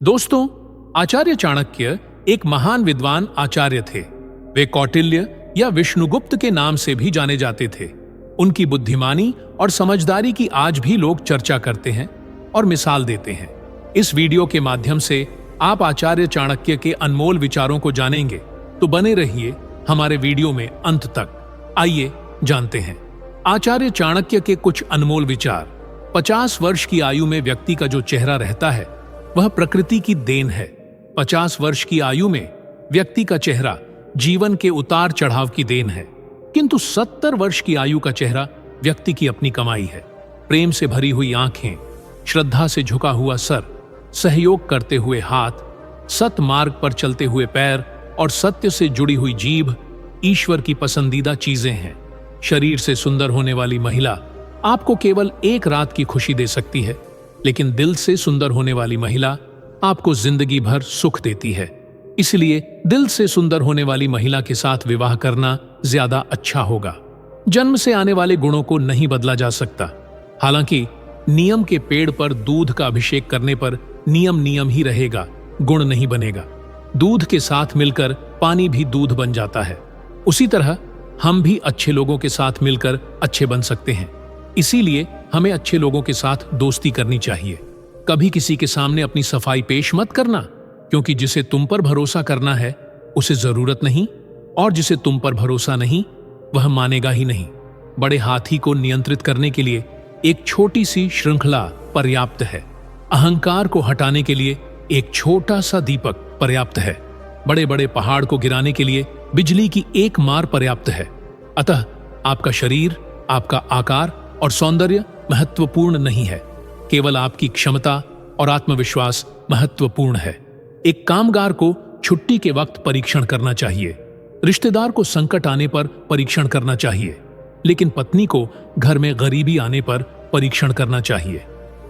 दोस्तों, आचार्य चाणक्य एक महान विद्वान आचार्य थे। वे कौटिल्य या विष्णुगुप्त के नाम से भी जाने जाते थे। उनकी बुद्धिमानी और समझदारी की आज भी लोग चर्चा करते हैं और मिसाल देते हैं। इस वीडियो के माध्यम से आप आचार्य चाणक्य के अनमोल विचारों को जानेंगे, तो बने रहिए हमारे वीडियो में अंत तक। आइए जानते हैं आचार्य चाणक्य के कुछ अनमोल विचार। 50 वर्ष की आयु में व्यक्ति का जो चेहरा रहता है वह प्रकृति की देन है। 50 वर्ष की आयु में व्यक्ति का चेहरा जीवन के उतार चढ़ाव की देन है, किंतु 70 वर्ष की आयु का चेहरा व्यक्ति की अपनी कमाई है। प्रेम से भरी हुई आंखें, श्रद्धा से झुका हुआ सर, सहयोग करते हुए हाथ, सत मार्ग पर चलते हुए पैर और सत्य से जुड़ी हुई जीभ ईश्वर की पसंदीदा चीजें हैं। शरीर से सुंदर होने वाली महिला आपको केवल एक रात की खुशी दे सकती है, लेकिन दिल से सुंदर होने वाली महिला आपको जिंदगी भर सुख देती है। इसलिए दिल से सुंदर होने वाली महिला के साथ विवाह करना ज्यादा अच्छा होगा। जन्म से आने वाले गुणों को नहीं बदला जा सकता। हालांकि नियम के पेड़ पर दूध का अभिषेक करने पर नियम नियम ही रहेगा, गुण नहीं बनेगा। दूध के साथ मिलकर पानी भी दूध बन जाता है। उसी तरह हम भी अच्छे लोगों के साथ मिलकर अच्छे बन सकते हैं। इसीलिए हमें अच्छे लोगों के साथ दोस्ती करनी चाहिए। कभी किसी के सामने अपनी सफाई पेश मत करना, क्योंकि जिसे तुम पर भरोसा करना है उसे जरूरत नहीं, और जिसे तुम पर भरोसा नहीं वह मानेगा ही नहीं। बड़े हाथी को नियंत्रित करने के लिए एक छोटी सी श्रृंखला पर्याप्त है। अहंकार को हटाने के लिए एक छोटा सा दीपक पर्याप्त है। बड़े बड़े पहाड़ को गिराने के लिए बिजली की एक मार पर्याप्त है। अतः आपका शरीर, आपका आकार और सौंदर्य महत्वपूर्ण नहीं है, केवल आपकी क्षमता और आत्मविश्वास महत्वपूर्ण है। एक कामगार को छुट्टी के वक्त परीक्षण करना चाहिए, रिश्तेदार को संकट आने पर परीक्षण करना चाहिए, लेकिन पत्नी को घर में गरीबी आने पर परीक्षण करना चाहिए।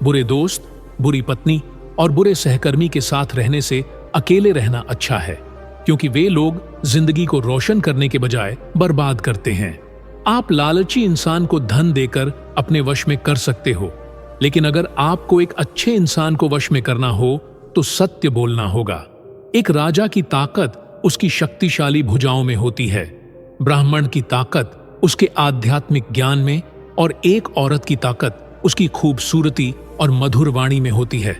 बुरे दोस्त, बुरी पत्नी और बुरे सहकर्मी के साथ रहने से अकेले रहना अच्छा है, क्योंकि वे लोग जिंदगी को रोशन करने के बजाय बर्बाद करते हैं। आप लालची इंसान को धन देकर अपने वश में कर सकते हो, लेकिन अगर आपको एक अच्छे इंसान को वश में करना हो तो सत्य बोलना होगा। एक राजा की ताकत उसकी शक्तिशाली भुजाओं में होती है, ब्राह्मण की ताकत उसके आध्यात्मिक ज्ञान में, और एक औरत की ताकत उसकी खूबसूरती और मधुर वाणी में होती है।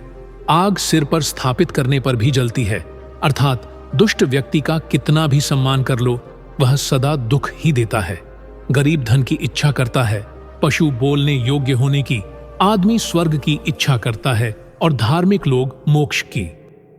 आग सिर पर स्थापित करने पर भी जलती है, अर्थात दुष्ट व्यक्ति का कितना भी सम्मान कर लो वह सदा दुख ही देता है। गरीब धन की इच्छा करता है, पशु बोलने योग्य होने की, आदमी स्वर्ग की इच्छा करता है और धार्मिक लोग मोक्ष की।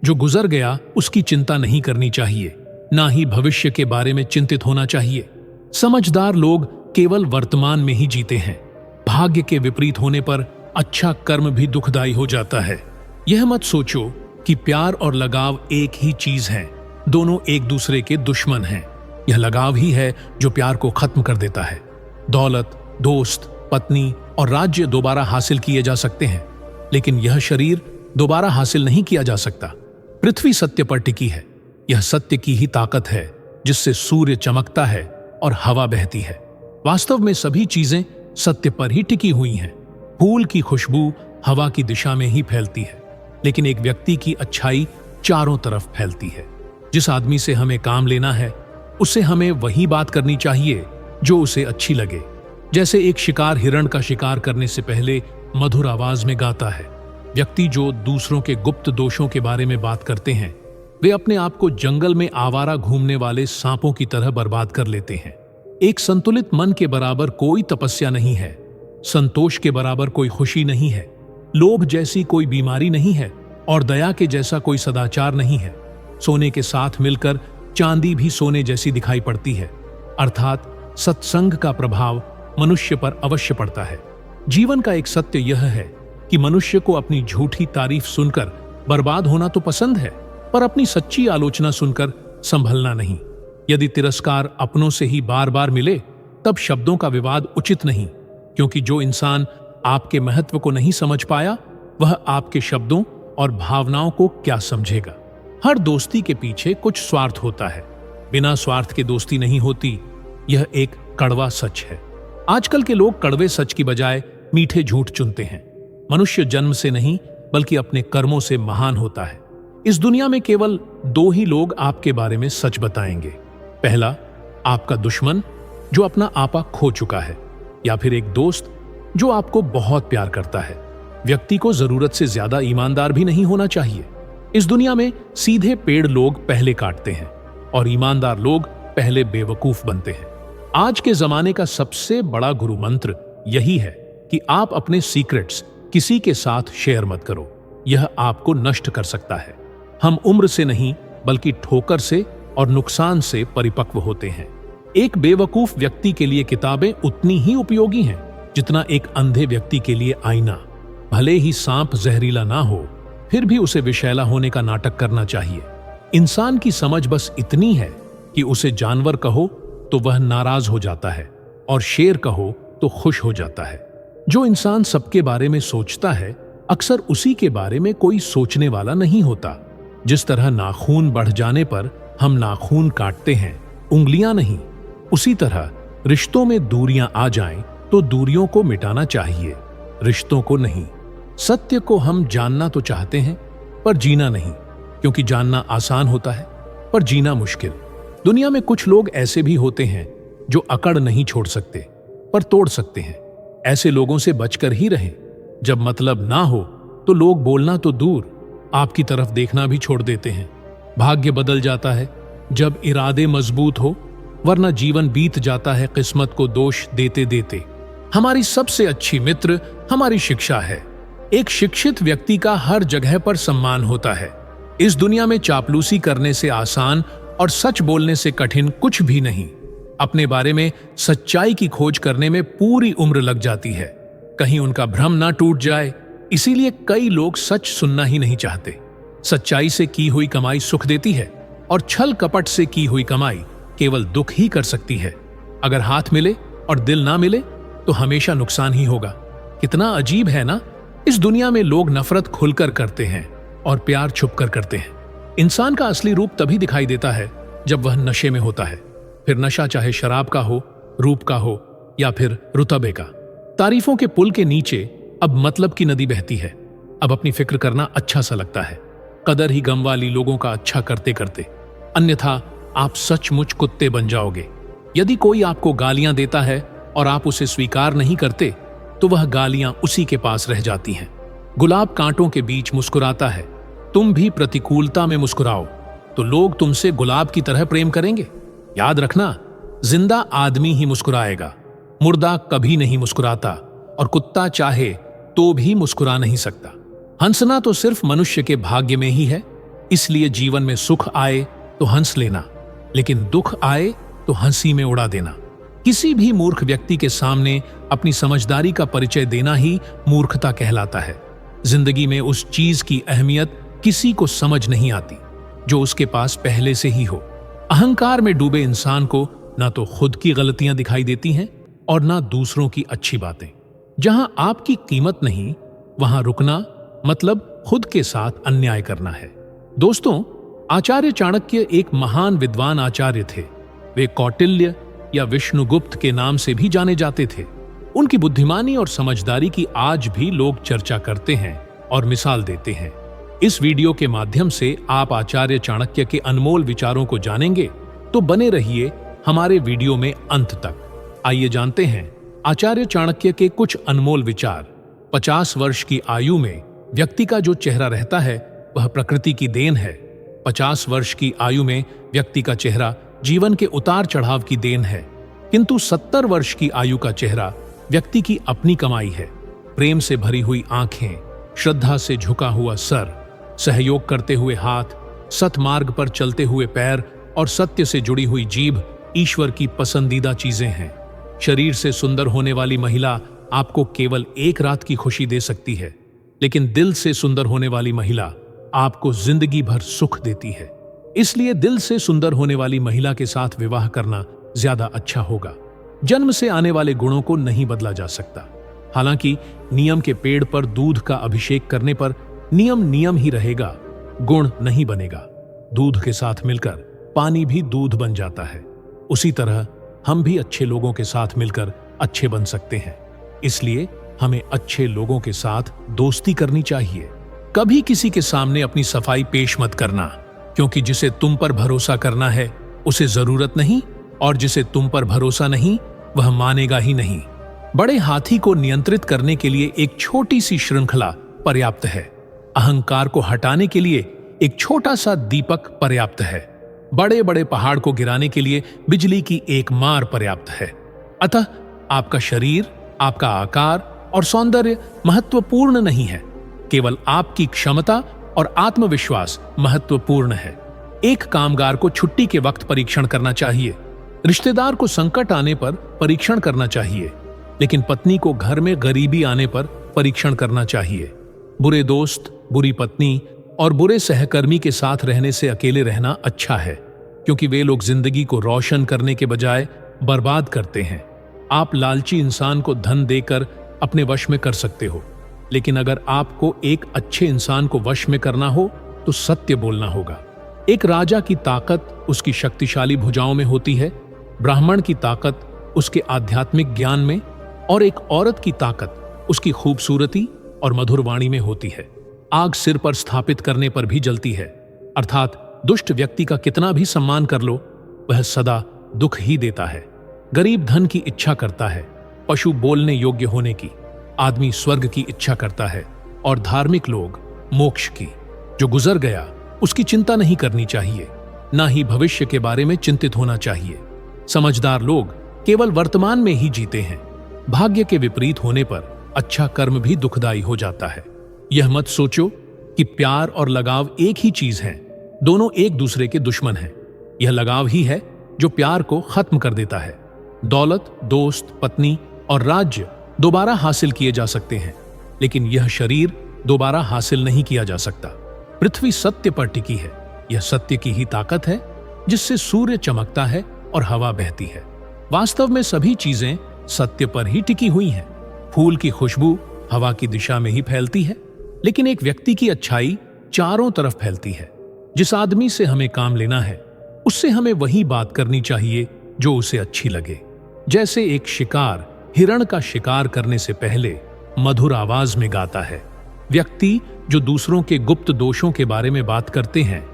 जो गुजर गया उसकी चिंता नहीं करनी चाहिए, ना ही भविष्य के बारे में चिंतित होना चाहिए। समझदार लोग केवल वर्तमान में ही जीते हैं। भाग्य के विपरीत होने पर अच्छा कर्म भी दुखदायी हो जाता है। यह मत सोचो कि प्यार और लगाव एक ही चीज है, दोनों एक दूसरे के दुश्मन हैं। यह लगाव ही है जो प्यार को खत्म कर देता है। दौलत, दोस्त, पत्नी और राज्य दोबारा हासिल किए जा सकते हैं, लेकिन यह शरीर दोबारा हासिल नहीं किया जा सकता। पृथ्वी सत्य पर टिकी है। यह सत्य की ही ताकत है जिससे सूर्य चमकता है और हवा बहती है। वास्तव में सभी चीजें सत्य पर ही टिकी हुई हैं। फूल की खुशबू हवा की दिशा में ही फैलती है, लेकिन एक व्यक्ति की अच्छाई चारों तरफ फैलती है। जिस आदमी से हमें काम लेना है उससे हमें वही बात करनी चाहिए जो उसे अच्छी लगे। जैसे एक शिकार हिरण का शिकार करने से पहले मधुर आवाज में गाता है। व्यक्ति जो दूसरों के गुप्त दोषों के बारे में बात करते हैं वे अपने आप को जंगल में आवारा घूमने वाले सांपों की तरह बर्बाद कर लेते हैं। एक संतुलित मन के बराबर कोई तपस्या नहीं है, संतोष के बराबर कोई खुशी नहीं है, लोभ जैसी कोई बीमारी नहीं है, और दया के जैसा कोई सदाचार नहीं है। सोने के साथ मिलकर चांदी भी सोने जैसी दिखाई पड़ती है, अर्थात सत्संग का प्रभाव मनुष्य पर अवश्य पड़ता है। जीवन का एक सत्य यह है कि मनुष्य को अपनी झूठी तारीफ सुनकर बर्बाद होना तो पसंद है, पर अपनी सच्ची आलोचना सुनकर संभलना नहीं। यदि तिरस्कार अपनों से ही बार बार मिले तब शब्दों का विवाद उचित नहीं, क्योंकि जो इंसान आपके महत्व को नहीं समझ पाया वह आपके शब्दों और भावनाओं को क्या समझेगा। हर दोस्ती के पीछे कुछ स्वार्थ होता है, बिना स्वार्थ के दोस्ती नहीं होती। यह एक कड़वा सच है। आजकल के लोग कड़वे सच की बजाय मीठे झूठ चुनते हैं। मनुष्य जन्म से नहीं बल्कि अपने कर्मों से महान होता है। इस दुनिया में केवल दो ही लोग आपके बारे में सच बताएंगे। पहला, आपका दुश्मन जो अपना आपा खो चुका है, या फिर एक दोस्त जो आपको बहुत प्यार करता है। व्यक्ति को जरूरत से ज्यादा ईमानदार भी नहीं होना चाहिए। इस दुनिया में सीधे पेड़ लोग पहले काटते हैं और ईमानदार लोग पहले बेवकूफ बनते हैं। आज के जमाने का सबसे बड़ा गुरु मंत्र यही है कि आप अपने सीक्रेट्स किसी के साथ शेयर मत करो। यह आपको नष्ट कर सकता है। हम उम्र से नहीं बल्कि ठोकर से और नुकसान से परिपक्व होते हैं। एक बेवकूफ व्यक्ति के लिए किताबें उतनी ही उपयोगी हैं जितना एक अंधे व्यक्ति के लिए आईना। भले ही सांप जहरीला ना हो, फिर भी उसे विषैला होने का नाटक करना चाहिए। इंसान की समझ बस इतनी है कि उसे जानवर कहो तो वह नाराज हो जाता है और शेर कहो तो खुश हो जाता है। जो इंसान सबके बारे में सोचता है, अक्सर उसी के बारे में कोई सोचने वाला नहीं होता। जिस तरह नाखून बढ़ जाने पर हम नाखून काटते हैं, उंगलियां नहीं, उसी तरह रिश्तों में दूरियां आ जाएं तो दूरियों को मिटाना चाहिए, रिश्तों को नहीं। सत्य को हम जानना तो चाहते हैं पर जीना नहीं, क्योंकि जानना आसान होता है पर जीना मुश्किल। दुनिया में कुछ लोग ऐसे भी होते हैं जो अकड़ नहीं छोड़ सकते पर तोड़ सकते हैं। ऐसे लोगों से बचकर ही रहें। जब मतलब ना हो तो लोग बोलना तो दूर, आपकी तरफ देखना भी छोड़ देते हैं। भाग्य बदल जाता है जब इरादे मजबूत हो, वरना जीवन बीत जाता है किस्मत को दोष देते देते। हमारी सबसे अच्छी मित्र हमारी शिक्षा है। एक शिक्षित व्यक्ति का हर जगह पर सम्मान होता है। इस दुनिया में चापलूसी करने से आसान और सच बोलने से कठिन कुछ भी नहीं। अपने बारे में सच्चाई की खोज करने में पूरी उम्र लग जाती है, कहीं उनका भ्रम ना टूट जाए। इसीलिए कई लोग सच सुनना ही नहीं चाहते। सच्चाई से की हुई कमाई सुख देती है और छल कपट से की हुई कमाई केवल दुख ही कर सकती है। अगर हाथ मिले और दिल ना मिले तो हमेशा नुकसान ही होगा। कितना अजीब है ना, इस दुनिया में लोग नफरत खुलकर करते हैं और प्यार छुपकर करते हैं। इंसान का असली रूप तभी दिखाई देता है जब वह नशे में होता है। फिर नशा चाहे शराब का हो, रूप का हो या फिर रुतबे का। तारीफों के पुल के नीचे अब मतलब की नदी बहती है। अब अपनी फिक्र करना अच्छा सा लगता है, कदर ही गम वाली लोगों का अच्छा करते करते। अन्यथा आप सचमुच कुत्ते बन जाओगे। यदि कोई आपको गालियां देता है और आप उसे स्वीकार नहीं करते तो वह गालियां उसी के पास रह जाती हैं। गुलाब कांटों के बीच मुस्कुराता है। तुम भी प्रतिकूलता में मुस्कुराओ तो लोग तुमसे गुलाब की तरह प्रेम करेंगे। याद रखना, जिंदा आदमी ही मुस्कुराएगा, मुर्दा कभी नहीं मुस्कुराता, और कुत्ता चाहे तो भी मुस्कुरा नहीं सकता। हंसना तो सिर्फ मनुष्य के भाग्य में ही है। इसलिए जीवन में सुख आए तो हंस लेना, लेकिन दुख आए तो हंसी में उड़ा देना। किसी भी मूर्ख व्यक्ति के सामने अपनी समझदारी का परिचय देना ही मूर्खता कहलाता है। जिंदगी में उस चीज की अहमियत किसी को समझ नहीं आती जो उसके पास पहले से ही हो। अहंकार में डूबे इंसान को ना तो खुद की गलतियां दिखाई देती हैं और ना दूसरों की अच्छी बातें। जहां आपकी कीमत नहीं, वहां रुकना मतलब खुद के साथ अन्याय करना है। दोस्तों, आचार्य चाणक्य एक महान विद्वान आचार्य थे। वे कौटिल्य या विष्णुगुप्त के नाम से भी जाने जाते थे। उनकी बुद्धिमानी और समझदारी की आज भी लोग चर्चा करते हैं और मिसाल देते हैं। इस वीडियो के माध्यम से आप आचार्य चाणक्य के अनमोल विचारों को जानेंगे, तो बने रहिए हमारे वीडियो में अंत तक। आइए जानते हैं आचार्य चाणक्य के कुछ अनमोल विचार। 50 वर्ष की आयु में व्यक्ति का जो चेहरा रहता है वह प्रकृति की देन है। 50 वर्ष की आयु में व्यक्ति का चेहरा जीवन के उतार चढ़ाव की देन है, किंतु 70 वर्ष की आयु का चेहरा व्यक्ति की अपनी कमाई है। प्रेम से भरी हुई आंखें, श्रद्धा से झुका हुआ सर, सहयोग करते हुए हाथ, सतमार्ग पर चलते हुए पैर और सत्य से जुड़ी हुई जीभ ईश्वर की पसंदीदा चीजें हैं। शरीर से सुंदर होने वाली महिला आपको केवल एक रात की खुशी दे सकती है, लेकिन दिल से सुंदर होने वाली महिला आपको जिंदगी भर सुख देती है। इसलिए दिल से सुंदर होने वाली महिला के साथ विवाह करना ज्यादा अच्छा होगा। जन्म से आने वाले गुणों को नहीं बदला जा सकता। हालांकि नियम के पेड़ पर दूध का अभिषेक करने पर नियम नियम ही रहेगा, गुण नहीं बनेगा। दूध के साथ मिलकर पानी भी दूध बन जाता है। उसी तरह हम भी अच्छे लोगों के साथ मिलकर अच्छे बन सकते हैं। इसलिए हमें अच्छे लोगों के साथ दोस्ती करनी चाहिए। कभी किसी के सामने अपनी सफाई पेश मत करना, क्योंकि जिसे तुम पर भरोसा करना है उसे जरूरत नहीं, और जिसे तुम पर भरोसा नहीं वह मानेगा ही नहीं। बड़े हाथी को नियंत्रित करने के लिए एक छोटी सी श्रृंखला पर्याप्त है। अहंकार को हटाने के लिए एक छोटा सा दीपक पर्याप्त है। बड़े बड़े पहाड़ को गिराने के लिए बिजली की एक मार पर्याप्त है। अतः आपका शरीर, आपका आकार और सौंदर्य महत्वपूर्ण नहीं है, केवल आपकी क्षमता और आत्मविश्वास महत्वपूर्ण है। एक कामगार को छुट्टी के वक्त परीक्षण करना चाहिए, रिश्तेदार को संकट आने पर परीक्षण करना चाहिए, लेकिन पत्नी को घर में गरीबी आने पर परीक्षण करना चाहिए। बुरे दोस्त, बुरी पत्नी और बुरे सहकर्मी के साथ रहने से अकेले रहना अच्छा है, क्योंकि वे लोग जिंदगी को रोशन करने के बजाय बर्बाद करते हैं। आप लालची इंसान को धन देकर अपने वश में कर सकते हो, लेकिन अगर आपको एक अच्छे इंसान को वश में करना हो तो सत्य बोलना होगा। एक राजा की ताकत उसकी शक्तिशाली भुजाओं में होती है, ब्राह्मण की ताकत उसके आध्यात्मिक ज्ञान में, और एक औरत की ताकत उसकी खूबसूरती और मधुर वाणी में होती है। आग सिर पर स्थापित करने पर भी जलती है, अर्थात दुष्ट व्यक्ति का कितना भी सम्मान कर लो वह सदा दुख ही देता है। गरीब धन की इच्छा करता है, पशु बोलने योग्य होने की, आदमी स्वर्ग की इच्छा करता है, और धार्मिक लोग मोक्ष की। जो गुजर गया उसकी चिंता नहीं करनी चाहिए, ना ही भविष्य के बारे में चिंतित होना चाहिए। समझदार लोग केवल वर्तमान में ही जीते हैं। भाग्य के विपरीत होने पर अच्छा कर्म भी दुखदायी हो जाता है। यह मत सोचो कि प्यार और लगाव एक ही चीज है, दोनों एक दूसरे के दुश्मन हैं। यह लगाव ही है जो प्यार को खत्म कर देता है। दौलत, दोस्त, पत्नी और राज्य दोबारा हासिल किए जा सकते हैं, लेकिन यह शरीर दोबारा हासिल नहीं किया जा सकता। पृथ्वी सत्य पर टिकी है, यह सत्य की ही ताकत है जिससे सूर्य चमकता है और हवा बहती है। वास्तव में सभी चीजें सत्य पर ही टिकी हुई हैं। फूल की खुशबू हवा की दिशा में ही फैलती है, लेकिन एक व्यक्ति की अच्छाई चारों तरफ फैलती है। जिस आदमी से हमें काम लेना है उससे हमें वही बात करनी चाहिए जो उसे अच्छी लगे। जैसे एक शिकार हिरण का शिकार करने से पहले मधुर आवाज में गाता है। व्यक्ति जो दूसरों के गुप्त दोषों के बारे में बात करते हैं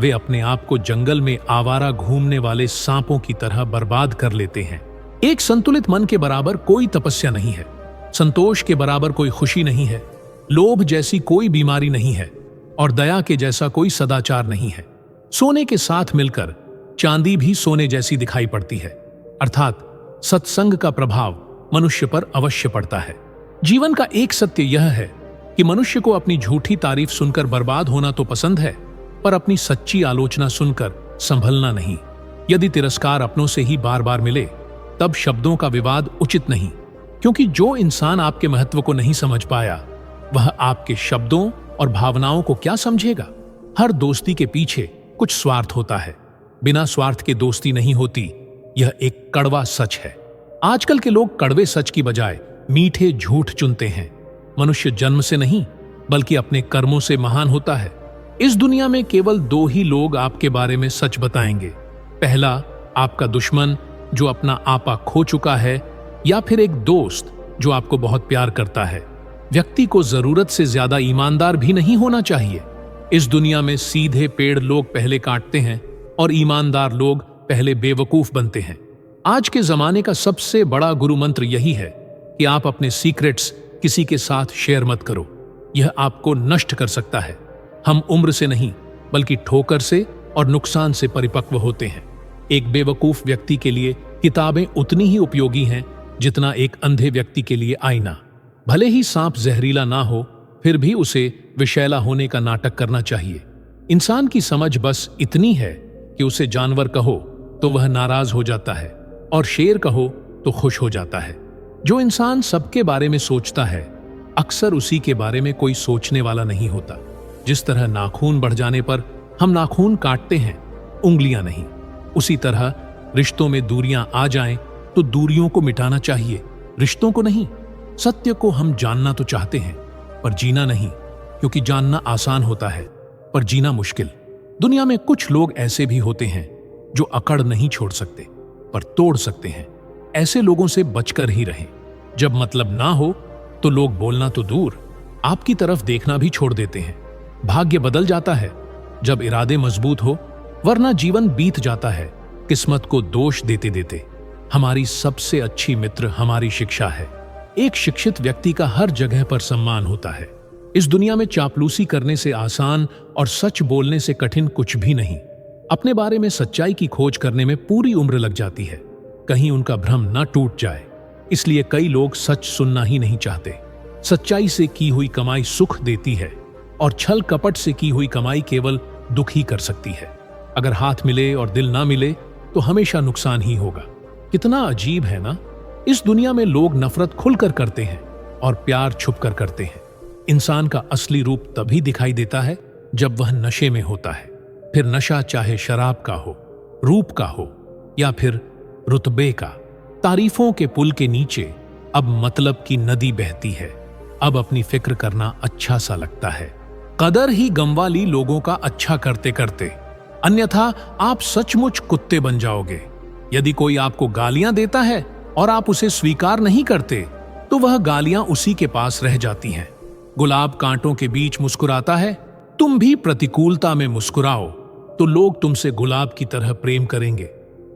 वे अपने आप को जंगल में आवारा घूमने वाले सांपों की तरह बर्बाद कर लेते हैं। एक संतुलित मन के बराबर कोई तपस्या नहीं है, संतोष के बराबर कोई खुशी नहीं है, लोभ जैसी कोई बीमारी नहीं है, और दया के जैसा कोई सदाचार नहीं है। सोने के साथ मिलकर चांदी भी सोने जैसी दिखाई पड़ती है, अर्थात सत्संग का प्रभाव मनुष्य पर अवश्य पड़ता है। जीवन का एक सत्य यह है कि मनुष्य को अपनी झूठी तारीफ सुनकर बर्बाद होना तो पसंद है, पर अपनी सच्ची आलोचना सुनकर संभलना नहीं। यदि तिरस्कार अपनों से ही बार बार मिले तब शब्दों का विवाद उचित नहीं, क्योंकि जो इंसान आपके महत्व को नहीं समझ पाया वह आपके शब्दों और भावनाओं को क्या समझेगा। हर दोस्ती के पीछे कुछ स्वार्थ होता है, बिना स्वार्थ के दोस्ती नहीं होती। यह एक कड़वा सच है। आजकल के लोग कड़वे सच की बजाय मीठे झूठ चुनते हैं। मनुष्य जन्म से नहीं बल्कि अपने कर्मों से महान होता है। इस दुनिया में केवल दो ही लोग आपके बारे में सच बताएंगे। पहला आपका दुश्मन जो अपना आपा खो चुका है, या फिर एक दोस्त जो आपको बहुत प्यार करता है। व्यक्ति को जरूरत से ज्यादा ईमानदार भी नहीं होना चाहिए। इस दुनिया में सीधे पेड़ लोग पहले काटते हैं और ईमानदार लोग पहले बेवकूफ बनते हैं। आज के जमाने का सबसे बड़ा गुरु मंत्र यही है कि आप अपने सीक्रेट्स किसी के साथ शेयर मत करो। यह आपको नष्ट कर सकता है। हम उम्र से नहीं बल्कि ठोकर से और नुकसान से परिपक्व होते हैं। एक बेवकूफ व्यक्ति के लिए किताबें उतनी ही उपयोगी हैं जितना एक अंधे व्यक्ति के लिए आईना। भले ही सांप जहरीला ना हो, फिर भी उसे विषैला होने का नाटक करना चाहिए। इंसान की समझ बस इतनी है कि उसे जानवर कहो तो वह नाराज हो जाता है और शेर कहो तो खुश हो जाता है। जो इंसान सबके बारे में सोचता है अक्सर उसी के बारे में कोई सोचने वाला नहीं होता। जिस तरह नाखून बढ़ जाने पर हम नाखून काटते हैं, उंगलियां नहीं, उसी तरह रिश्तों में दूरियां आ जाएं तो दूरियों को मिटाना चाहिए, रिश्तों को नहीं। सत्य को हम जानना तो चाहते हैं पर जीना नहीं, क्योंकि जानना आसान होता है पर जीना मुश्किल। दुनिया में कुछ लोग ऐसे भी होते हैं जो अकड़ नहीं छोड़ सकते पर तोड़ सकते हैं। ऐसे लोगों से बचकर ही रहें। जब मतलब ना हो तो लोग बोलना तो दूर, आपकी तरफ देखना भी छोड़ देते हैं। भाग्य बदल जाता है जब इरादे मजबूत हो, वरना जीवन बीत जाता है किस्मत को दोष देते देते। हमारी सबसे अच्छी मित्र हमारी शिक्षा है। एक शिक्षित व्यक्ति का हर जगह पर सम्मान होता है। इस दुनिया में चापलूसी करने से आसान और सच बोलने से कठिन कुछ भी नहीं। अपने बारे में सच्चाई की खोज करने में पूरी उम्र लग जाती है, कहीं उनका भ्रम न टूट जाए। इसलिए कई लोग सच सुनना ही नहीं चाहते। सच्चाई से की हुई कमाई सुख देती है और छल कपट से की हुई कमाई केवल दुख ही कर सकती है। अगर हाथ मिले और दिल ना मिले तो हमेशा नुकसान ही होगा। कितना अजीब है ना, इस दुनिया में लोग नफरत खुलकर करते हैं और प्यार छुपकर करते हैं। इंसान का असली रूप तभी दिखाई देता है जब वह नशे में होता है। फिर नशा चाहे शराब का हो, रूप का हो या फिर रुतबे का। तारीफों के पुल के नीचे अब मतलब की नदी बहती है। अब अपनी फिक्र करना अच्छा सा लगता है। कदर ही गमवा ली लोगों का अच्छा करते करते, अन्यथा आप सचमुच कुत्ते बन जाओगे। यदि कोई आपको गालियां देता है और आप उसे स्वीकार नहीं करते तो वह गालियां उसी के पास रह जाती हैं। गुलाब कांटों के बीच मुस्कुराता है, तुम भी प्रतिकूलता में मुस्कुराओ तो लोग तुमसे गुलाब की तरह प्रेम करेंगे।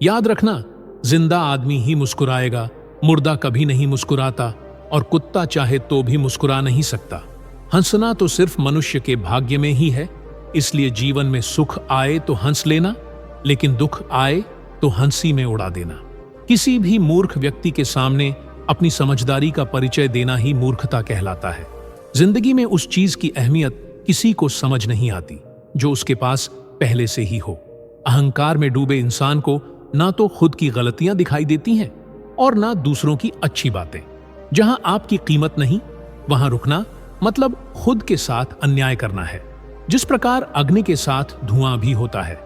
याद रखना, जिंदा आदमी ही मुस्कुराएगा, मुर्दा कभी नहीं मुस्कुराता, और कुत्ता चाहे तो भी मुस्कुरा नहीं सकता। हंसना तो सिर्फ मनुष्य के भाग्य में ही है। इसलिए जीवन में सुख आए तो हंस लेना, लेकिन दुख आए तो हंसी में उड़ा देना। किसी भी मूर्ख व्यक्ति के सामने अपनी समझदारी का परिचय देना ही मूर्खता कहलाता है। जिंदगी में उस चीज की अहमियत किसी को समझ नहीं आती जो उसके पास पहले से ही हो। अहंकार में डूबे इंसान को ना तो खुद की गलतियां दिखाई देती हैं और ना दूसरों की अच्छी बातें। जहां आपकी कीमत नहीं, वहां रुकना मतलब खुद के साथ अन्याय करना है। जिस प्रकार अग्नि के साथ धुआं भी होता है,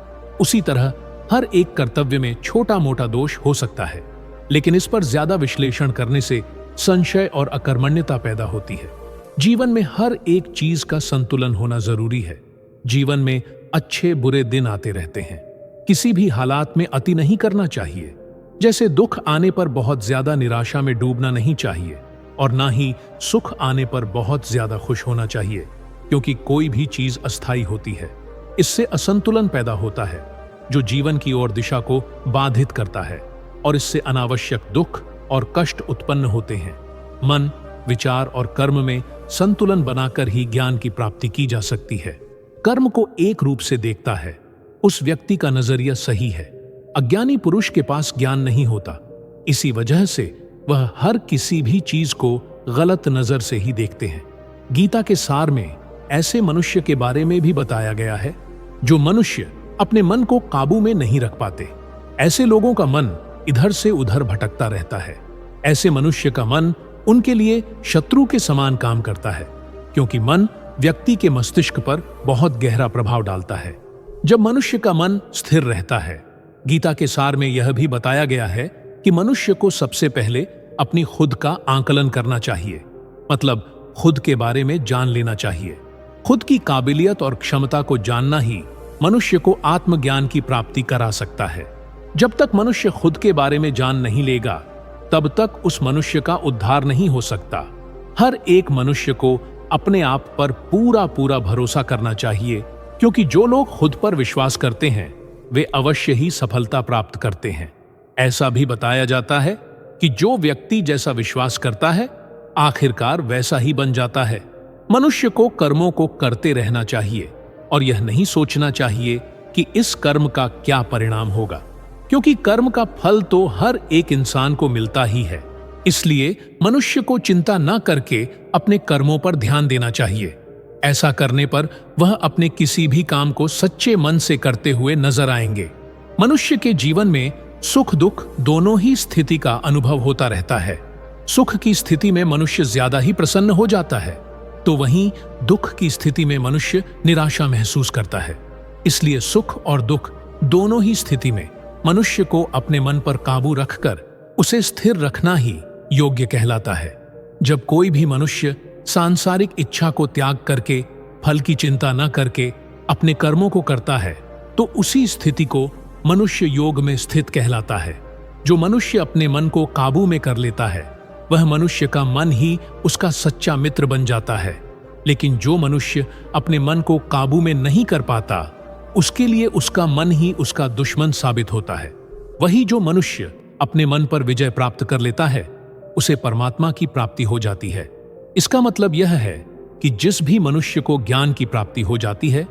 उसी तरह हर एक कर्तव्य में छोटा मोटा दोष हो सकता है, लेकिन इस पर ज्यादा विश्लेषण करने से संशय और अकर्मण्यता पैदा होती है। जीवन में हर एक चीज का संतुलन होना जरूरी है। जीवन में अच्छे बुरे दिन आते रहते हैं। किसी भी हालात में अति नहीं करना चाहिए। जैसे दुख आने पर बहुत ज्यादा निराशा में डूबना नहीं चाहिए और ना ही सुख आने पर बहुत ज्यादा खुश होना चाहिए, क्योंकि कोई भी चीज अस्थायी होती है। इससे असंतुलन पैदा होता है जो जीवन की ओर दिशा को बाधित करता है और इससे अनावश्यक दुख और कष्ट उत्पन्न होते हैं। मन, विचार और कर्म में संतुलन बनाकर ही ज्ञान की प्राप्ति की जा सकती है। कर्म को एक रूप से देखता है, उस व्यक्ति का नजरिया सही है। अज्ञानी पुरुष के पास ज्ञान नहीं होता, इसी वजह से वह हर किसी भी चीज को गलत नजर से ही देखते हैं। गीता के सार में ऐसे मनुष्य के बारे में भी बताया गया है जो मनुष्य अपने मन को काबू में नहीं रख पाते। ऐसे लोगों का मन इधर से उधर भटकता रहता है। ऐसे मनुष्य का मन उनके लिए शत्रु के समान काम करता है, क्योंकि मन व्यक्ति के मस्तिष्क पर बहुत गहरा प्रभाव डालता है। जब मनुष्य का मन स्थिर रहता है, गीता के सार में यह भी बताया गया है कि मनुष्य को सबसे पहले अपनी खुद का आकलन करना चाहिए, मतलब खुद के बारे में जान लेना चाहिए। खुद की काबिलियत और क्षमता को जानना ही मनुष्य को आत्मज्ञान की प्राप्ति करा सकता है। जब तक मनुष्य खुद के बारे में जान नहीं लेगा, तब तक उस मनुष्य का उद्धार नहीं हो सकता। हर एक मनुष्य को अपने आप पर पूरा पूरा भरोसा करना चाहिए, क्योंकि जो लोग खुद पर विश्वास करते हैं वे अवश्य ही सफलता प्राप्त करते हैं। ऐसा भी बताया जाता है कि जो व्यक्ति जैसा विश्वास करता है, आखिरकार वैसा ही बन जाता है। मनुष्य को कर्मों को करते रहना चाहिए और यह नहीं सोचना चाहिए कि इस कर्म का क्या परिणाम होगा, क्योंकि कर्म का फल तो हर एक इंसान को मिलता ही है। इसलिए मनुष्य को चिंता न करके अपने कर्मों पर ध्यान देना चाहिए। ऐसा करने पर वह अपने किसी भी काम को सच्चे मन से करते हुए नजर आएंगे। मनुष्य के जीवन में सुख दुख दोनों ही स्थिति का अनुभव होता रहता है। सुख की स्थिति में मनुष्य ज्यादा ही प्रसन्न हो जाता है, तो वहीं दुख की स्थिति में मनुष्य निराशा महसूस करता है। इसलिए सुख और दुख दोनों ही स्थिति में मनुष्य को अपने मन पर काबू रखकर उसे स्थिर रखना ही योग्य कहलाता है। जब कोई भी मनुष्य सांसारिक इच्छा को त्याग करके, फल की चिंता न करके अपने कर्मों को करता है, तो उसी स्थिति को मनुष्य योग में स्थित कहलाता है। जो मनुष्य अपने मन को काबू में कर लेता है, वह मनुष्य का मन ही उसका सच्चा मित्र बन जाता है। लेकिन जो मनुष्य अपने मन को काबू में नहीं कर पाता, उसके लिए उसका मन ही उसका दुश्मन साबित होता है। वही जो मनुष्य अपने मन पर विजय प्राप्त कर लेता है, उसे परमात्मा की प्राप्ति हो जाती है। इसका मतलब यह है कि जिस भी मनुष्य को ज्ञान की प्राप्ति हो जाती है,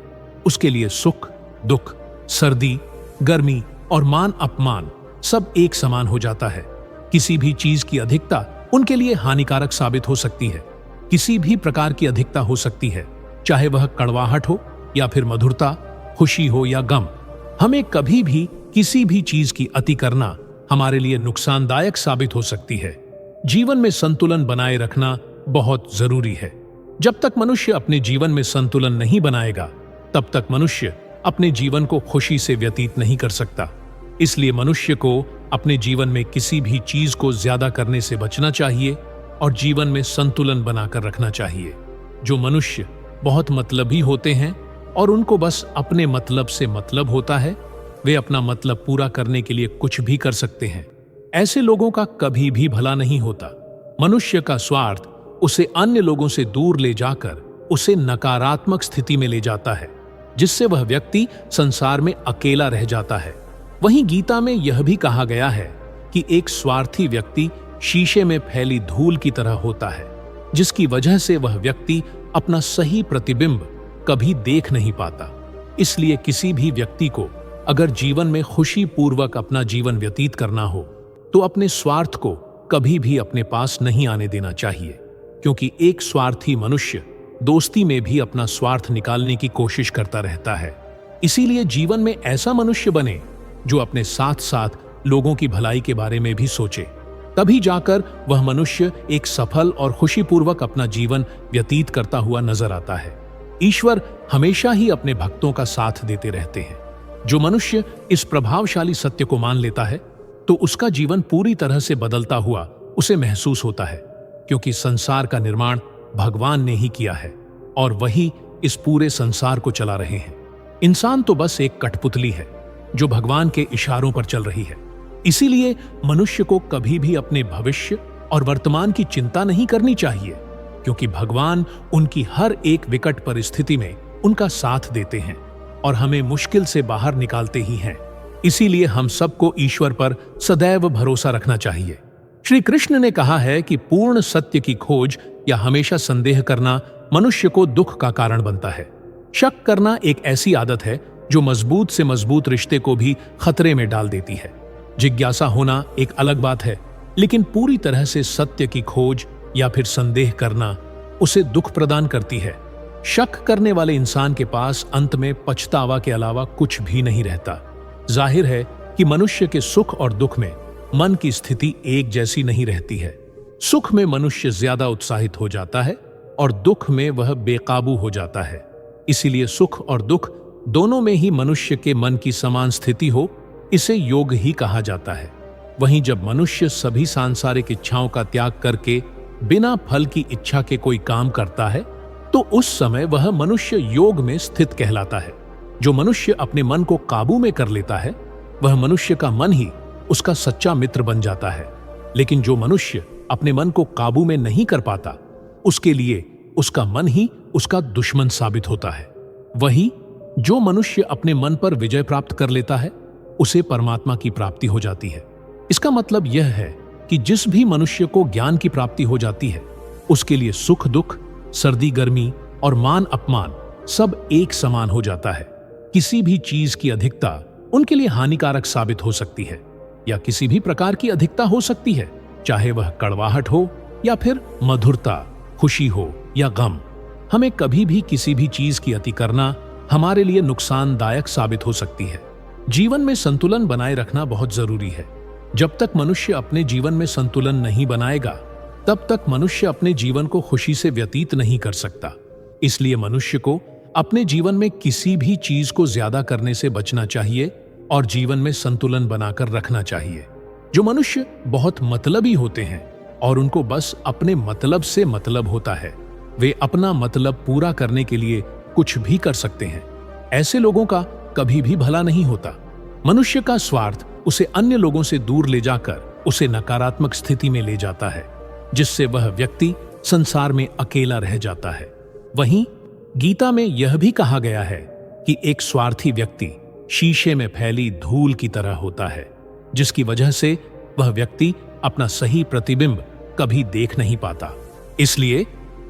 उसके लिए सुख, दुख, सर्दी, गर्मी और मान अपमान सब एक समान हो जाता है। किसी भी चीज की अधिकता उनके लिए हानिकारक साबित हो सकती है। किसी भी प्रकार की अधिकता हो सकती है, चाहे वह कड़वाहट हो या फिर मधुरता, खुशी हो या गम। हमें कभी भी किसी भी चीज की अति करना हमारे लिए नुकसानदायक साबित हो सकती है। जीवन में संतुलन बनाए रखना बहुत जरूरी है। जब तक मनुष्य अपने जीवन में संतुलन नहीं बनाएगा, तब तक मनुष्य अपने जीवन को खुशी से व्यतीत नहीं कर सकता। इसलिए मनुष्य को अपने जीवन में किसी भी चीज को ज्यादा करने से बचना चाहिए और जीवन में संतुलन बनाकर रखना चाहिए। जो मनुष्य बहुत मतलबी होते हैं और उनको बस अपने मतलब से मतलब होता है, वे अपना मतलब पूरा करने के लिए कुछ भी कर सकते हैं। ऐसे लोगों का कभी भी भला नहीं होता। मनुष्य का स्वार्थ उसे अन्य लोगों से दूर ले जाकर उसे नकारात्मक स्थिति में ले जाता है, जिससे वह व्यक्ति संसार में अकेला रह जाता है। वहीं गीता में यह भी कहा गया है कि एक स्वार्थी व्यक्ति शीशे में फैली धूल की तरह होता है, जिसकी वजह से वह व्यक्ति अपना सही प्रतिबिंब कभी देख नहीं पाता। इसलिए किसी भी व्यक्ति को अगर जीवन में खुशी पूर्वक अपना जीवन व्यतीत करना हो, तो अपने स्वार्थ को कभी भी अपने पास नहीं आने देना चाहिए, क्योंकि एक स्वार्थी मनुष्य दोस्ती में भी अपना स्वार्थ निकालने की कोशिश करता रहता है। इसीलिए जीवन में ऐसा मनुष्य बने जो अपने साथ साथ लोगों की भलाई के बारे में भी सोचे, तभी जाकर वह मनुष्य एक सफल और खुशीपूर्वक अपना जीवन व्यतीत करता हुआ नजर आता है। ईश्वर हमेशा ही अपने भक्तों का साथ देते रहते हैं। जो मनुष्य इस प्रभावशाली सत्य को मान लेता है, तो उसका जीवन पूरी तरह से बदलता हुआ उसे महसूस होता है, क्योंकि संसार का निर्माण भगवान ने ही किया है और वही इस पूरे संसार को चला रहे हैं। इंसान तो बस एक कठपुतली है जो भगवान के इशारों पर चल रही है। इसीलिए मनुष्य को कभी भी अपने भविष्य और वर्तमान की चिंता नहीं करनी चाहिए, क्योंकि भगवान उनकी हर एक विकट परिस्थिति में उनका साथ देते हैं और हमें मुश्किल से बाहर निकालते ही हैं। इसीलिए हम सबको ईश्वर पर सदैव भरोसा रखना चाहिए। श्री कृष्ण ने कहा है कि पूर्ण सत्य की खोज या हमेशा संदेह करना मनुष्य को दुख का कारण बनता है। शक करना एक ऐसी आदत है जो मजबूत से मजबूत रिश्ते को भी खतरे में डाल देती है। जिज्ञासा होना एक अलग बात है, लेकिन पूरी तरह से सत्य की खोज या फिर संदेह करना उसे दुख प्रदान करती है। शक करने वाले इंसान के पास अंत में पछतावा के अलावा कुछ भी नहीं रहता। जाहिर है कि मनुष्य के सुख और दुख में मन की स्थिति एक जैसी नहीं रहती है। सुख में मनुष्य ज्यादा उत्साहित हो जाता है और दुख में वह बेकाबू हो जाता है। इसीलिए सुख और दुख दोनों में ही मनुष्य के मन की समान स्थिति हो, इसे योग ही कहा जाता है। वहीं जब मनुष्य सभी सांसारिक इच्छाओं का त्याग करके बिना फल की इच्छा के कोई काम करता है, तो उस समय वह मनुष्य योग में स्थित कहलाता है। जो मनुष्य अपने मन को काबू में कर लेता है, वह मनुष्य का मन ही उसका सच्चा मित्र बन जाता है। लेकिन जो मनुष्य अपने मन को काबू में नहीं कर पाता, उसके लिए उसका मन ही उसका दुश्मन साबित होता है। वही जो मनुष्य अपने मन पर विजय प्राप्त कर लेता है, उसे परमात्मा की प्राप्ति हो जाती है। इसका मतलब यह है कि जिस भी मनुष्य को ज्ञान की प्राप्ति हो जाती है, उसके लिए सुख दुख, सर्दी गर्मी और मान अपमान सब एक समान हो जाता है। किसी भी चीज की अधिकता उनके लिए हानिकारक साबित हो सकती है या किसी भी प्रकार की अधिकता हो सकती है, चाहे वह कड़वाहट हो या फिर मधुरता, खुशी हो या गम। हमें कभी भी किसी भी चीज की अति करना हमारे लिए नुकसानदायक साबित हो सकती है। जीवन में संतुलन बनाए रखना बहुत जरूरी है। जब तक मनुष्य अपने जीवन में संतुलन नहीं बनाएगा, तब तक मनुष्य अपने जीवन को खुशी से व्यतीत नहीं कर सकता। इसलिए मनुष्य को अपने जीवन में किसी भी चीज को ज्यादा करने से बचना चाहिए और जीवन में संतुलन बनाकर रखना चाहिए। जो मनुष्य बहुत मतलबी होते हैं और उनको बस अपने मतलब से मतलब होता है, वे अपना मतलब पूरा करने के लिए कुछ भी कर सकते हैं। ऐसे लोगों का कभी भी भला नहीं होता। मनुष्य का स्वार्थ उसे अन्य लोगों से दूर ले जाकर उसे नकारात्मक स्थिति में ले जाता है, जिससे वह व्यक्ति संसार में अकेला रह जाता है। वहीं गीता में यह भी कहा गया है कि एक स्वार्थी व्यक्ति शीशे में फैली धूल की तरह होता है, जिसकी वजह से वह व्यक्ति अपना सही प्रतिबिंब कभी देख नहीं पाता। इसलिए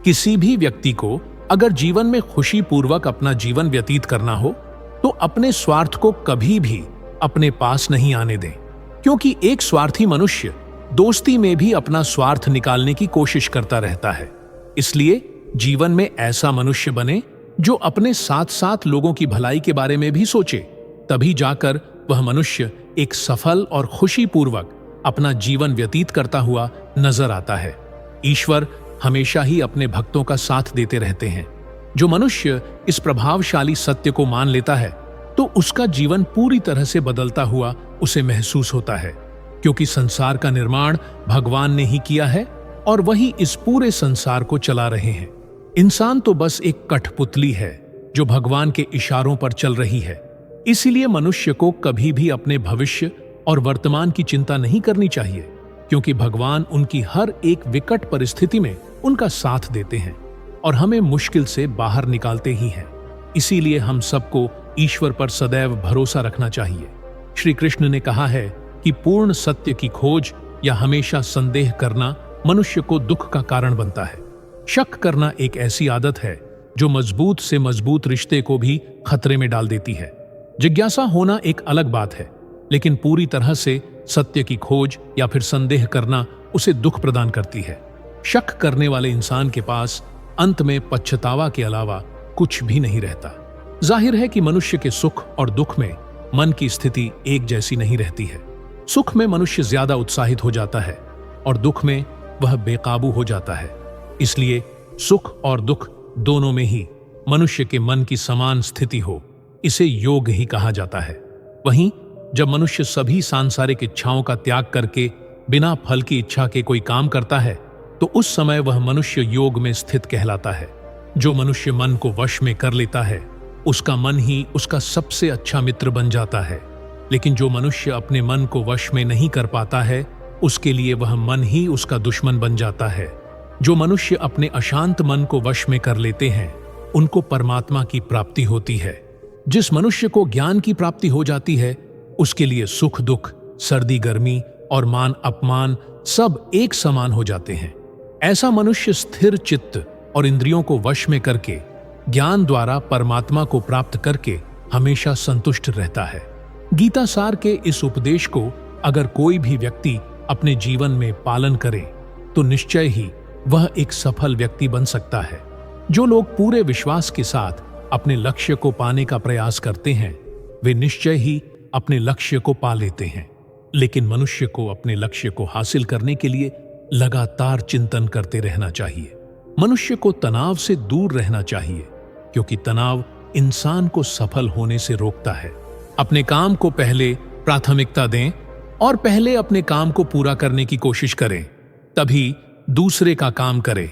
किसी भी व्यक्ति को अगर जीवन में खुशीपूर्वक अपना जीवन व्यतीत करना हो तो अपने स्वार्थ को कभी भी अपने पास नहीं आने दें, क्योंकि एक स्वार्थी मनुष्य दोस्ती में भी अपना स्वार्थ निकालने की कोशिश करता रहता है। इसलिए जीवन में ऐसा मनुष्य बने जो अपने साथ साथ लोगों की भलाई के बारे में भी सोचे, तभी जाकर वह मनुष्य एक सफल और खुशीपूर्वक अपना जीवन व्यतीत करता हुआ नजर आता है। ईश्वर हमेशा ही अपने भक्तों का साथ देते रहते हैं। जो मनुष्य इस प्रभावशाली सत्य को मान लेता है तो उसका जीवन पूरी तरह से बदलता हुआ उसे महसूस होता है, क्योंकि संसार का निर्माण भगवान ने ही किया है और वही इस पूरे संसार को चला रहे हैं। इंसान तो बस एक कठपुतली है जो भगवान के इशारों पर चल रही है। इसीलिए मनुष्य को कभी भी अपने भविष्य और वर्तमान की चिंता नहीं करनी चाहिए, क्योंकि भगवान उनकी हर एक विकट परिस्थिति में उनका साथ देते हैं और हमें मुश्किल से बाहर निकालते ही हैं। इसीलिए हम सबको ईश्वर पर सदैव भरोसा रखना चाहिए। श्री कृष्ण ने कहा है कि पूर्ण सत्य की खोज या हमेशा संदेह करना मनुष्य को दुख का कारण बनता है। शक करना एक ऐसी आदत है जो मजबूत से मजबूत रिश्ते को भी खतरे में डाल देती है। जिज्ञासा होना एक अलग बात है, लेकिन पूरी तरह से सत्य की खोज या फिर संदेह करना उसे दुख प्रदान करती है। शक करने वाले इंसान के पास अंत में पछतावा के अलावा कुछ भी नहीं रहता। जाहिर है कि मनुष्य के सुख और दुख में मन की स्थिति एक जैसी नहीं रहती है। सुख में मनुष्य ज्यादा उत्साहित हो जाता है और दुख में वह बेकाबू हो जाता है। इसलिए सुख और दुख दोनों में ही मनुष्य के मन की समान स्थिति हो, इसे योग ही कहा जाता है। वहीं जब मनुष्य सभी सांसारिक इच्छाओं का त्याग करके बिना फल की इच्छा के कोई काम करता है तो उस समय वह मनुष्य योग में स्थित कहलाता है। जो मनुष्य मन को वश में कर लेता है उसका मन ही उसका सबसे अच्छा मित्र बन जाता है, लेकिन जो मनुष्य अपने मन को वश में नहीं कर पाता है उसके लिए वह मन ही उसका दुश्मन बन जाता है। जो मनुष्य अपने अशांत मन को वश में कर लेते हैं उनको परमात्मा की प्राप्ति होती है। जिस मनुष्य को ज्ञान की प्राप्ति हो जाती है उसके लिए सुख दुख, सर्दी गर्मी और मान अपमान सब एक समान हो जाते हैं। ऐसा मनुष्य स्थिर चित्त और इंद्रियों को वश में करके ज्ञान द्वारा परमात्मा को प्राप्त करके हमेशा संतुष्ट रहता है। गीता सार के इस उपदेश को अगर कोई भी व्यक्ति अपने जीवन में पालन करे तो निश्चय ही वह एक सफल व्यक्ति बन सकता है। जो लोग पूरे विश्वास के साथ अपने लक्ष्य को पाने का प्रयास करते हैं वे निश्चय ही अपने लक्ष्य को पा लेते हैं। लेकिन मनुष्य को अपने लक्ष्य को हासिल करने के लिए लगातार चिंतन करते रहना चाहिए। मनुष्य को तनाव से दूर रहना चाहिए, क्योंकि तनाव इंसान को सफल होने से रोकता है। अपने काम को पहले प्राथमिकता दें और पहले अपने काम को पूरा करने की कोशिश करें, तभी दूसरे का काम करें।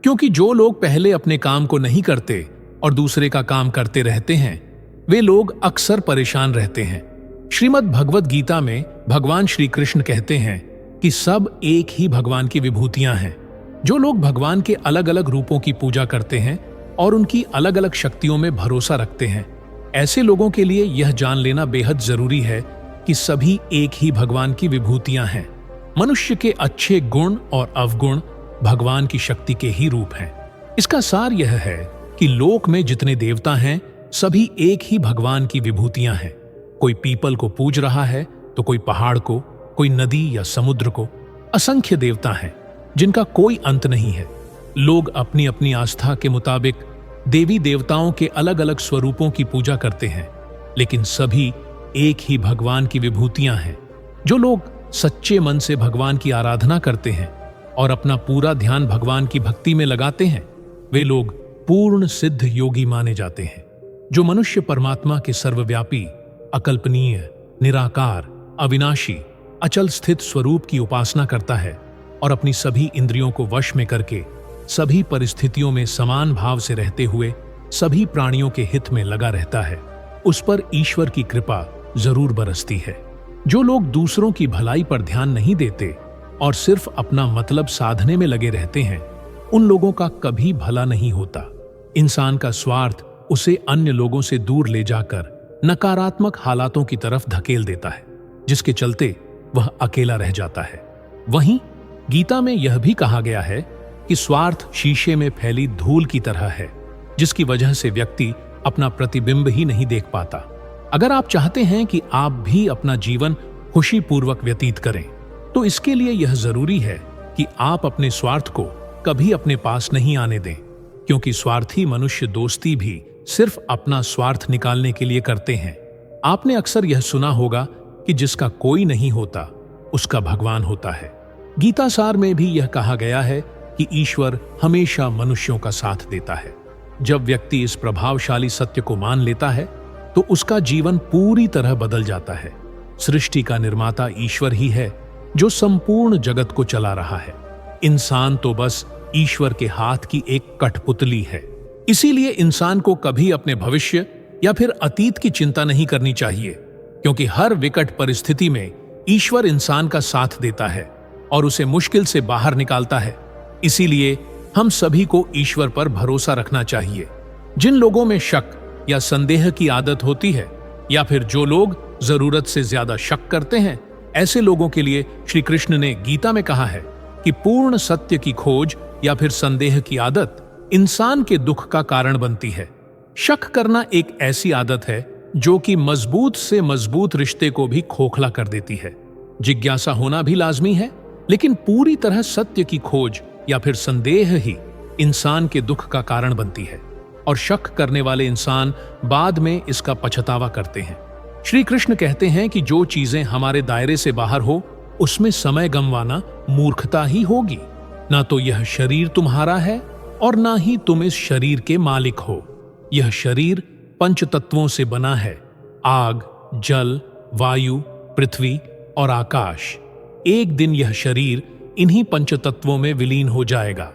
क्योंकि जो लोग पहले अपने काम को नहीं करते और दूसरे का काम करते रहते हैं वे लोग अक्सर परेशान रहते हैं। श्रीमद् भगवद गीता में भगवान श्री कृष्ण कहते हैं कि सब एक ही भगवान की विभूतियां हैं। जो लोग भगवान के अलग अलग रूपों की पूजा करते हैं और उनकी अलग अलग शक्तियों में भरोसा रखते हैं, ऐसे लोगों के लिए यह जान लेना बेहद जरूरी है कि सभी एक ही भगवान की विभूतियां हैं। मनुष्य के अच्छे गुण और अवगुण भगवान की शक्ति के ही रूप हैं। इसका सार यह है कि लोक में जितने देवता हैं सभी एक ही भगवान की विभूतियां हैं। कोई पीपल को पूज रहा है तो कोई पहाड़ को, कोई नदी या समुद्र को। असंख्य देवता हैं जिनका कोई अंत नहीं है। लोग अपनी अपनी आस्था के मुताबिक देवी देवताओं के अलग अलग स्वरूपों की पूजा करते हैं, लेकिन सभी एक ही भगवान की विभूतियां हैं। जो लोग सच्चे मन से भगवान की आराधना करते हैं और अपना पूरा ध्यान भगवान की भक्ति में लगाते हैं वे लोग पूर्ण सिद्ध योगी माने जाते हैं। जो मनुष्य परमात्मा के सर्वव्यापी, अकल्पनीय, निराकार, अविनाशी, अचल स्थित स्वरूप की उपासना करता है और अपनी सभी इंद्रियों को वश में करके सभी परिस्थितियों में समान भाव से रहते हुए सभी प्राणियों के हित में लगा रहता है, उस पर ईश्वर की कृपा जरूर बरसती है। जो लोग दूसरों की भलाई पर ध्यान नहीं देते और सिर्फ अपना मतलब साधने में लगे रहते हैं उन लोगों का कभी भला नहीं होता। इंसान का स्वार्थ उसे अन्य लोगों से दूर ले जाकर नकारात्मक हालातों की तरफ धकेल देता है, जिसके चलते वह अकेला रह जाता है। वहीं गीता में यह भी कहा गया है कि स्वार्थ शीशे में फैली धूल की तरह है, जिसकी वजह से व्यक्ति अपना प्रतिबिंब ही नहीं देख पाता। अगर आप चाहते हैं कि आप भी अपना जीवन खुशीपूर्वक व्यतीत करें, तो इसके लिए यह जरूरी है कि आप अपने स्वार्थ को कभी अपने पास नहीं आने दें, क्योंकि स्वार्थी मनुष्य दोस्ती भी सिर्फ अपना स्वार्थ निकालने के लिए करते हैं। आपने अक्सर यह सुना होगा कि जिसका कोई नहीं होता उसका भगवान होता है। गीता सार में भी यह कहा गया है कि ईश्वर हमेशा मनुष्यों का साथ देता है। जब व्यक्ति इस प्रभावशाली सत्य को मान लेता है तो उसका जीवन पूरी तरह बदल जाता है। सृष्टि का निर्माता ईश्वर ही है जो संपूर्ण जगत को चला रहा है। इंसान तो बस ईश्वर के हाथ की एक कठपुतली है। इसीलिए इंसान को कभी अपने भविष्य या फिर अतीत की चिंता नहीं करनी चाहिए, क्योंकि हर विकट परिस्थिति में ईश्वर इंसान का साथ देता है और उसे मुश्किल से बाहर निकालता है। इसीलिए हम सभी को ईश्वर पर भरोसा रखना चाहिए। जिन लोगों में शक या संदेह की आदत होती है, या फिर जो लोग जरूरत से ज्यादा शक करते हैं, ऐसे लोगों के लिए श्री कृष्ण ने गीता में कहा है कि पूर्ण सत्य की खोज या फिर संदेह की आदत इंसान के दुख का कारण बनती है। शक करना एक ऐसी आदत है जो कि मजबूत से मजबूत रिश्ते को भी खोखला कर देती है। जिज्ञासा होना भी लाजमी है, लेकिन पूरी तरह सत्य की खोज या फिर संदेह ही इंसान के दुख का कारण बनती है, और शक करने वाले इंसान बाद में इसका पछतावा करते हैं। श्री कृष्ण कहते हैं कि जो चीजें हमारे दायरे से बाहर हो उसमें समय गंवाना मूर्खता ही होगी। ना तो यह शरीर तुम्हारा है और ना ही तुम इस शरीर के मालिक हो। यह शरीर पंच तत्वों से बना है: आग, जल, वायु, पृथ्वी और आकाश। एक दिन यह शरीर इन्हीं पंच तत्वों में विलीन हो जाएगा।